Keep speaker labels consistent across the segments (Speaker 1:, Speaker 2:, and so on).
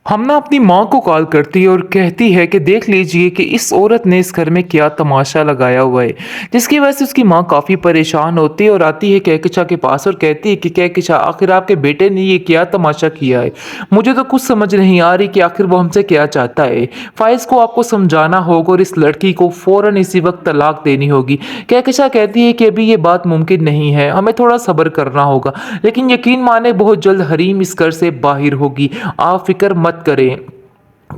Speaker 1: हम ना अपनी माँ को कॉल करती है और कहती है कि देख लीजिए कि इस औरत ने इस घर में क्या तमाशा लगाया हुआ है। जिसकी वजह से उसकी माँ काफ़ी परेशान होती है और आती है कहकशा के पास और कहती है कि कहकशा आखिर आपके बेटे ने ये क्या तमाशा किया है। मुझे तो कुछ समझ नहीं आ रही कि आखिर वो हमसे क्या चाहता है। फाइज को आपको समझाना होगा और इस लड़की को फ़ौरन इसी वक्त तलाक देनी होगी। कहकशा कहती है कि अभी ये बात मुमकिन नहीं है, हमें थोड़ा सब्र करना होगा। लेकिन यकीन माने बहुत जल्द हरीम इस घर से बाहर होगी। आप फिक्र मत करें।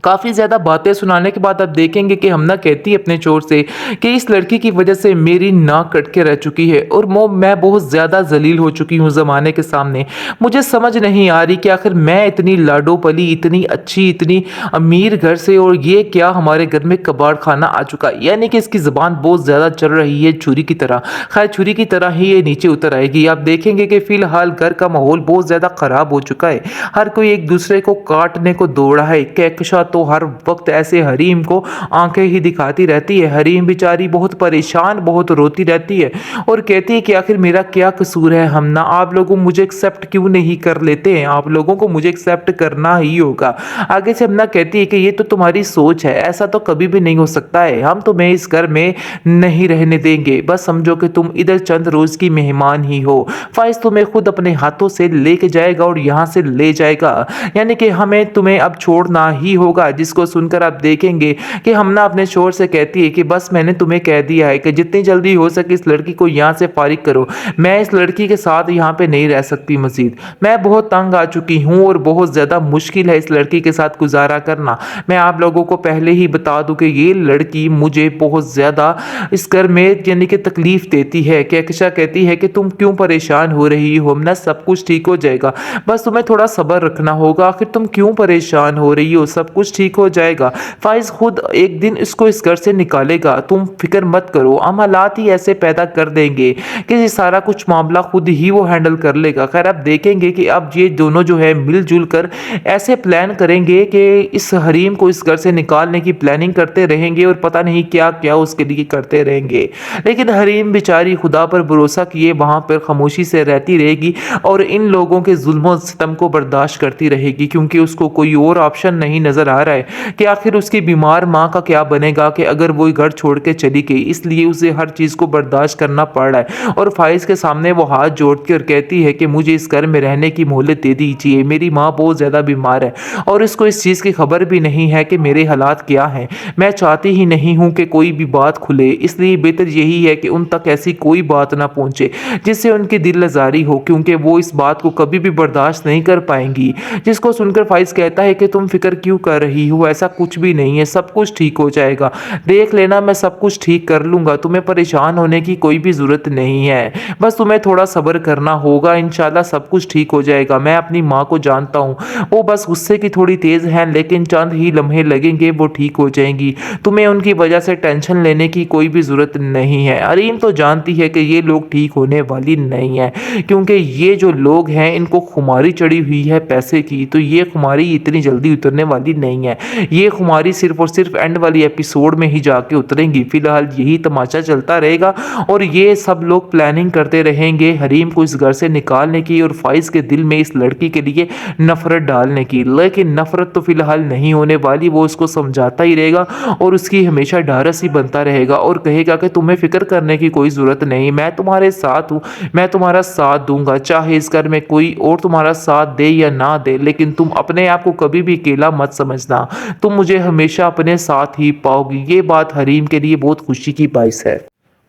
Speaker 1: काफ़ी ज़्यादा बातें सुनाने के बाद आप देखेंगे कि हमना कहती है अपने चोर से कि इस लड़की की वजह से मेरी नाक कट के रह चुकी है और मैं बहुत ज़्यादा ज़लील हो चुकी हूँ ज़माने के सामने। मुझे समझ नहीं आ रही कि आखिर मैं इतनी लाडो पली, इतनी अच्छी, इतनी अमीर घर से, और ये क्या हमारे घर में कबाड़ खाना आ चुका है। यानी कि इसकी ज़बान बहुत ज़्यादा चल रही है छुरी की तरह। खैर छुरी की तरह ही ये नीचे उतर आएगी। आप देखेंगे कि फ़िलहाल घर का माहौल बहुत ज़्यादा ख़राब हो चुका है। हर कोई एक दूसरे को काटने को दौड़ा है। कहकशा तो हर वक्त ऐसे हरीम को आंखें ही दिखाती रहती है। हरीम बेचारी बहुत परेशान, बहुत रोती रहती है और कहती है कि आखिर मेरा क्या कसूर है। हम ना आप लोगों मुझे एक्सेप्ट क्यों नहीं कर लेते हैं, आप लोगों को मुझे एक्सेप्ट करना ही होगा। आगे से हमना कहती है कि ये तो तुम्हारी सोच है, ऐसा तो कभी भी नहीं हो सकता है। हम तुम्हें इस घर में नहीं रहने देंगे, बस समझो कि तुम इधर चंद रोज की मेहमान ही हो। फाइज तुम्हें खुद अपने हाथों से लेके जाएगा और यहाँ से ले जाएगा। यानी कि हमें तुम्हें अब छोड़ना ही होगा। जिसको सुनकर आप देखेंगे कि हमना अपने शोर से कहती है कि बस मैंने तुम्हें कह दिया है कि जितनी जल्दी हो सके इस लड़की को यहाँ से फारिग करो। मैं इस लड़की के साथ यहाँ पे नहीं रह सकती मजीद। मैं बहुत तंग आ चुकी हूँ और बहुत ज़्यादा मुश्किल है इस लड़की के साथ गुजारा करना। मैं आप लोगों को पहले ही बता दूं कि ये लड़की मुझे बहुत ज़्यादा इस घर में यानी कि तकलीफ़ देती है। कहकशा कहती है कि तुम क्यों परेशान हो रही हो, ना सब कुछ ठीक हो जाएगा, बस तुम्हें थोड़ा सब्र रखना होगा। आखिर तुम क्यों परेशान हो रही हो, सब कुछ ठीक हो जाएगा। फाइज खुद एक दिन इसको इस घर से निकालेगा, तुम फिक्र मत करो। हम हालात ही ऐसे पैदा कर देंगे कि ये सारा कुछ मामला खुद ही वो हैंडल कर लेगा। खैर आप देखेंगे कि अब ये दोनों जो है मिलजुल कर ऐसे प्लान करेंगे कि इस हरीम को इस घर से निकालने की प्लानिंग करते रहेंगे और पता नहीं क्या क्या उसके लिए करते रहेंगे। लेकिन हरीम बेचारी खुदा पर भरोसा किए वहां पर खामोशी से रहती रहेगी और इन लोगों के जुल्म सितम को बर्दाश्त करती रहेगी, क्योंकि उसको कोई और ऑप्शन नहीं नजर आ रहा है कि आखिर उसकी बीमार माँ का क्या बनेगा कि अगर वो घर छोड़ के चली गई। इसलिए उसे हर चीज़ को बर्दाश्त करना पड़ रहा है और फाइज के सामने वो हाथ जोड़ती और कहती है कि मुझे इस घर में रहने की मोहलत दे दीजिए। मेरी माँ बहुत ज़्यादा बीमार है और इसको इस चीज़ की खबर भी नहीं है कि मेरे हालात क्या हैं। मैं चाहती ही नहीं हूँ कि कोई भी बात खुले, इसलिए बेहतर यही है कि उन तक ऐसी कोई बात ना पहुँचे जिससे उनकी दिल आज़ारी हो, क्योंकि वो इस बात को कभी भी बर्दाश्त नहीं कर पाएंगी। जिसको सुनकर फाइज कहता है कि तुम फिक्र क्यों कर रही हो, ऐसा कुछ भी नहीं है, सब कुछ ठीक हो जाएगा, देख लेना मैं सब कुछ ठीक कर लूँगा। तुम्हें परेशान होने की कोई भी ज़रूरत नहीं है, बस तुम्हें थोड़ा सब्र करना होगा, इंशाल्लाह सब कुछ ठीक हो जाएगा। मैं अपनी माँ को जानता हूँ, वो बस गुस्से की थोड़ी तेज़ हैं, लेकिन चंद ही लम्हे लगेंगे वो ठीक हो जाएंगी। तुम्हें उनकी वजह से टेंशन लेने की कोई भी ज़रूरत नहीं है। अरीम तो जानती है कि ये लोग ठीक होने वाली नहीं है, क्योंकि ये जो लोग हैं इनको खुमारी चढ़ी हुई है पैसे की, तो ये खुमारी इतनी जल्दी उतरने वाली नहीं है। ये खुमारी सिर्फ और सिर्फ एंड वाली एपिसोड में ही जाके उतरेंगी। फिलहाल यही तमाशा चलता रहेगा और ये सब लोग प्लानिंग करते रहेंगे हरीम को इस घर से निकालने की और फाइज के दिल में इस लड़की के लिए नफरत डालने की। लेकिन नफरत तो फिलहाल नहीं होने वाली, वो उसको समझाता ही रहेगा और उसकी हमेशा ढारस ही बनता रहेगा और कहेगा कि तुम्हें फिक्र करने की कोई ज़रूरत नहीं, मैं तुम्हारे साथ हूँ, मैं तुम्हारा साथ दूंगा, चाहे इस घर में कोई और तुम्हारा साथ दे या ना दे, लेकिन तुम अपने आप को कभी भी अकेला मत समझना, तुम मुझे हमेशा अपने साथ ही पाओगी। ये बात हरीम के लिए बहुत खुशी की बाइस है।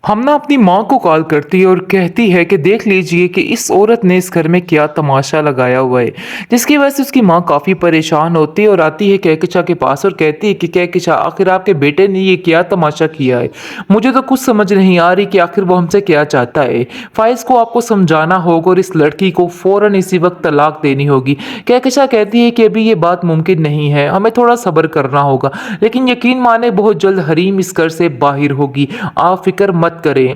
Speaker 1: हम ना अपनी माँ को कॉल करती है और कहती है कि देख लीजिए कि इस औरत ने इस घर में क्या तमाशा लगाया हुआ है। जिसकी वजह से उसकी माँ काफ़ी परेशान होती है और आती है कहकशा के पास और कहती है कि कहकशा आखिर आपके बेटे ने ये क्या तमाशा किया है। मुझे तो कुछ समझ नहीं आ रही कि आखिर वो हमसे क्या चाहता है। फाइज को आपको समझाना होगा और इस लड़की को फ़ौरन इसी वक्त तलाक देनी होगी। कहकशा कहती है कि अभी ये बात मुमकिन नहीं है, हमें थोड़ा सब्र करना होगा। लेकिन यकीन माने बहुत जल्द हरीम इस घर से बाहर होगी। आप फिक्र मत करें।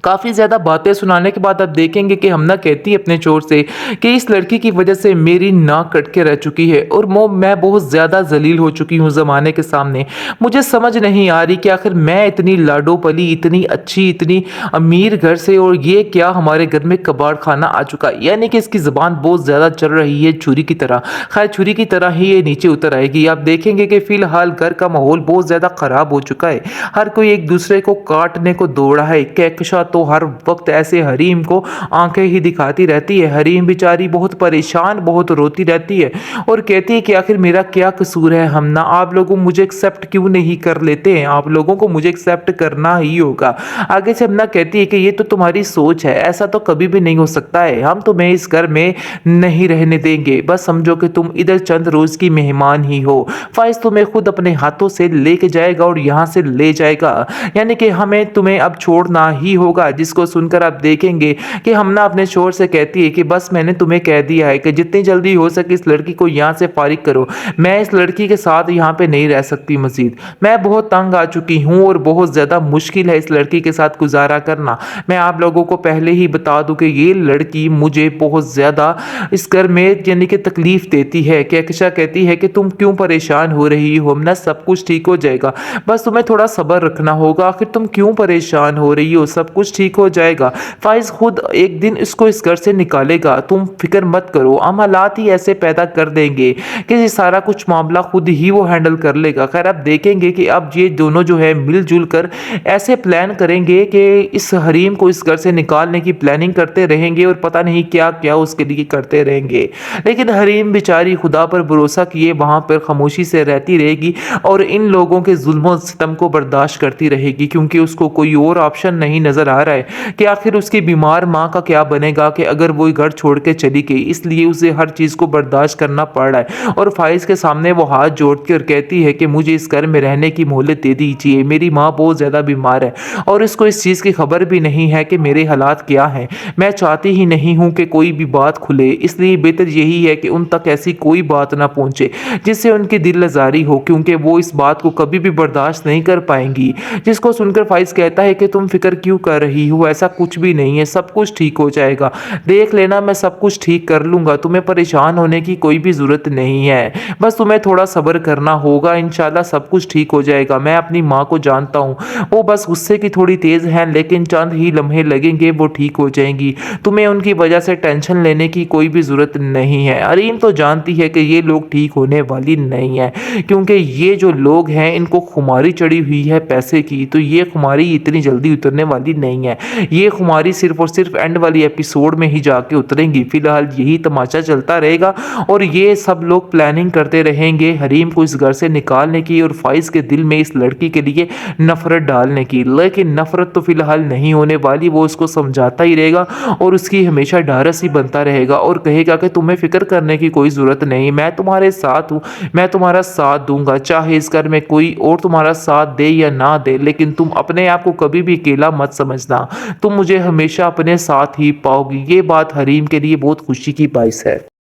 Speaker 1: काफ़ी ज़्यादा बातें सुनाने के बाद आप देखेंगे कि हमना कहती है अपने शोहर से कि इस लड़की की वजह से मेरी नाक कट के रह चुकी है और मैं बहुत ज़्यादा ज़लील हो चुकी हूँ ज़माने के सामने। मुझे समझ नहीं आ रही कि आखिर मैं इतनी लाडो पली, इतनी अच्छी, इतनी अमीर घर से, और ये क्या हमारे घर में कबाड़ खाना आ चुका है। यानी कि इसकी ज़बान बहुत ज़्यादा चल रही है छुरी की तरह। खैर छुरी की तरह ही ये नीचे उतर आएगी। आप देखेंगे कि फ़िलहाल घर का माहौल बहुत ज़्यादा ख़राब हो चुका है। हर कोई एक दूसरे को काटने को दौड़ा है। कहकशा तो हर वक्त ऐसे हरीम को आंखें ही दिखाती रहती है। हरीम बेचारी बहुत परेशान, बहुत रोती रहती है और कहती है कि आखिर मेरा क्या कसूर है हमना, आप लोगों मुझे एक्सेप्ट क्यों नहीं कर लेते हैं, आप लोगों को मुझे एक्सेप्ट करना ही होगा। आगे से हमना कहती है कि ये तो तुम्हारी सोच है, ऐसा तो कभी भी नहीं हो सकता है, हम तुम्हें इस घर में नहीं रहने देंगे, बस समझो कि तुम इधर चंद रोज की मेहमान ही हो। फाइज तुम्हें खुद अपने हाथों से लेके जाएगा और यहाँ से ले जाएगा, यानी कि हमें तुम्हें अब छोड़ना ही होगा। जिसको सुनकर आप देखेंगे कि हमना अपने शोहर से कहती है कि बस मैंने तुम्हें कह दिया है कि जितनी जल्दी हो सके इस लड़की को यहाँ से फारिग करो। मैं इस लड़की के साथ यहाँ पे नहीं रह सकती मजीद। मैं बहुत तंग आ चुकी हूँ और बहुत ज़्यादा मुश्किल है इस लड़की के साथ गुजारा करना। मैं आप लोगों को पहले ही बता दूं कि ये लड़की मुझे बहुत ज़्यादा इस घर में यानी कि तकलीफ़ देती है। कहकशा कहती है कि तुम क्यों परेशान हो रही हो, हमना सब कुछ ठीक हो जाएगा, बस तुम्हें थोड़ा सब्र रखना होगा। आखिर तुम क्यों परेशान हो रही हो, सब कुछ ठीक हो जाएगा। फाइज खुद एक दिन इसको इस घर से निकालेगा, तुम फिक्र मत करो। हम हालात ही ऐसे पैदा कर देंगे कि ये सारा कुछ मामला खुद ही वो हैंडल कर लेगा। खैर आप देखेंगे कि अब ये दोनों जो है मिलजुल कर ऐसे प्लान करेंगे कि इस हरीम को इस घर से निकालने की प्लानिंग करते रहेंगे और पता नहीं क्या क्या उसके लिए करते रहेंगे। लेकिन हरीम बेचारी खुदा पर भरोसा किए वहां पर खामोशी से रहती रहेगी और इन लोगों के जुल्म सितम को बर्दाश्त करती रहेगी, क्योंकि उसको कोई और ऑप्शन नहीं नजर आ रहा है कि आखिर उसकी बीमार माँ का क्या बनेगा कि अगर वो घर छोड़ के चली गई। इसलिए उसे हर चीज़ को बर्दाश्त करना पड़ रहा है और फाइज के सामने वो हाथ जोड़ती और कहती है कि मुझे इस घर में रहने की मोहलत दे दीजिए, मेरी माँ बहुत ज़्यादा बीमार है और इसको इस चीज़ की खबर भी नहीं है कि मेरे हालात क्या हैं। मैं चाहती ही नहीं हूँ कि कोई भी बात खुले, इसलिए बेहतर यही है कि उन तक ऐसी कोई बात ना पहुँचे जिससे उनकी दिल आज़ारी हो, क्योंकि वो इस बात को कभी भी बर्दाश्त नहीं कर पाएंगी। जिसको सुनकर फाइज कहता है कि तुम फिक्र क्यों कर रही हो, ऐसा कुछ भी नहीं है, सब कुछ ठीक हो जाएगा, देख लेना मैं सब कुछ ठीक कर लूँगा, तुम्हें परेशान होने की कोई भी ज़रूरत नहीं है, बस तुम्हें थोड़ा सब्र करना होगा, इंशाल्लाह सब कुछ ठीक हो जाएगा। मैं अपनी माँ को जानता हूँ, वो बस गुस्से की थोड़ी तेज़ हैं, लेकिन चंद ही लम्हे लगेंगे वो ठीक हो जाएंगी, तुम्हें उनकी वजह से टेंशन लेने की कोई भी ज़रूरत नहीं है। अरीम तो जानती है कि ये लोग ठीक होने वाली नहीं है, क्योंकि ये जो लोग हैं इनको खुमारी चढ़ी हुई है पैसे की, तो ये खुमारी इतनी जल्दी उतरने वाली नहीं है। ये खुमारी सिर्फ और सिर्फ एंड वाली एपिसोड में ही जाके उतरेंगी। फिलहाल यही तमाशा चलता रहेगा और ये सब लोग प्लानिंग करते रहेंगे हरीम को इस घर से निकालने की और फाइज के दिल में इस लड़की के लिए नफरत डालने की। लेकिन नफरत तो फिलहाल नहीं होने वाली, वो उसको समझाता ही रहेगा और उसकी हमेशा ढारस ही बनता रहेगा और कहेगा कि तुम्हें फिक्र करने की कोई ज़रूरत नहीं, मैं तुम्हारे साथ हूँ, मैं तुम्हारा साथ दूंगा, चाहे इस घर में कोई और तुम्हारा साथ दे या ना दे, लेकिन तुम अपने आप को कभी भी अकेला मत समझना, तुम मुझे हमेशा अपने साथ ही पाओगी। ये बात हरीम के लिए बहुत खुशी की बाइस है।